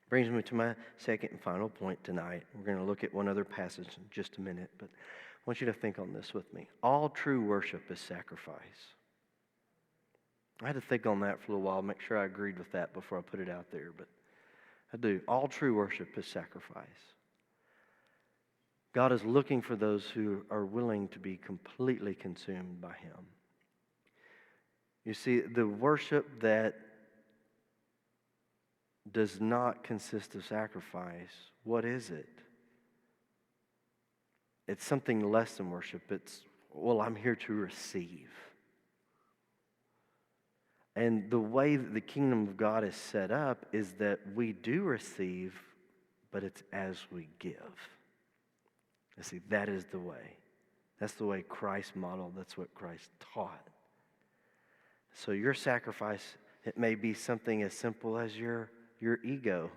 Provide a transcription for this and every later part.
Brings me to my second and final point tonight. We're going to look at one other passage in just a minute, but I want you to think on this with me. All true worship is sacrifice. I had to think on that for a little while, make sure I agreed with that before I put it out there, but I do. All true worship is sacrifice. God is looking for those who are willing to be completely consumed by Him. You see, the worship that does not consist of sacrifice, what is it? It's something less than worship. It's, well, I'm here to receive. And the way that the kingdom of God is set up is that we do receive, but it's as we give. You see, that is the way. That's the way Christ modeled. That's what Christ taught. So your sacrifice, it may be something as simple as your ego.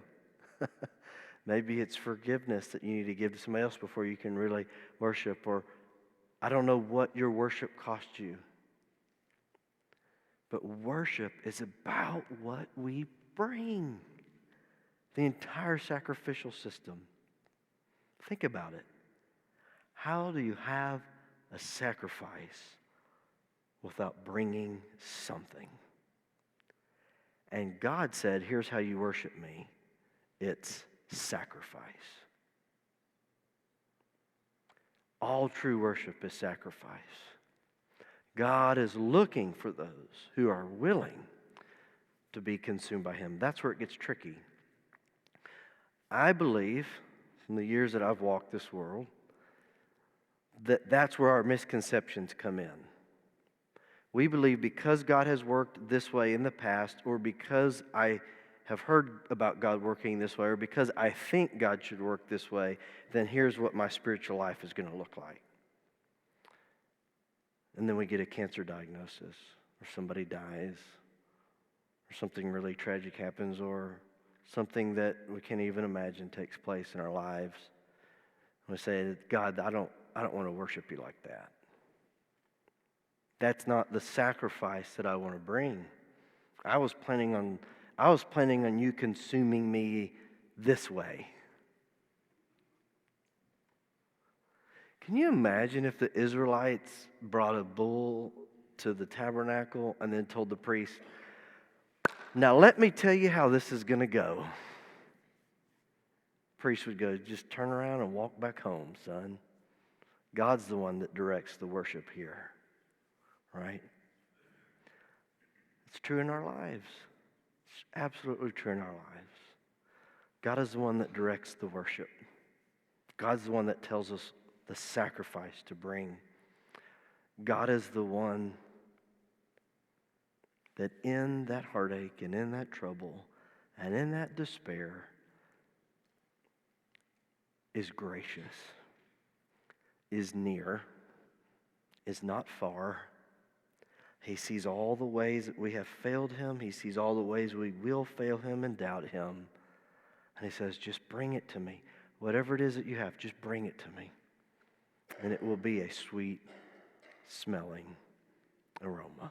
Maybe it's forgiveness that you need to give to somebody else before you can really worship. Or I don't know what your worship cost you. But worship is about what we bring. The entire sacrificial system. Think about it. How do you have a sacrifice without bringing something? And God said, here's how you worship me. It's sacrifice. All true worship is sacrifice. God is looking for those who are willing to be consumed by Him. That's where it gets tricky. I believe, from the years that I've walked this world, that's where our misconceptions come in. We believe because God has worked this way in the past, or because I have heard about God working this way, or because I think God should work this way, then here's what my spiritual life is going to look like. And then we get a cancer diagnosis, or somebody dies, or something really tragic happens, or something that we can't even imagine takes place in our lives. And we say, God, I don't want to worship you like that. That's not the sacrifice that I want to bring. I was planning on you consuming me this way. Can you imagine if the Israelites brought a bull to the tabernacle and then told the priest, now let me tell you how this is going to go. The priest would go, just turn around and walk back home, son. God's the one that directs the worship here, right? It's true in our lives. It's absolutely true in our lives. God is the one that directs the worship. God's the one that tells us the sacrifice to bring. God is the one that in that heartache and in that trouble and in that despair is gracious, is near, is not far. He sees all the ways that we have failed Him. He sees all the ways we will fail Him and doubt Him. And He says, just bring it to me. Whatever it is that you have, just bring it to me. And it will be a sweet smelling aroma.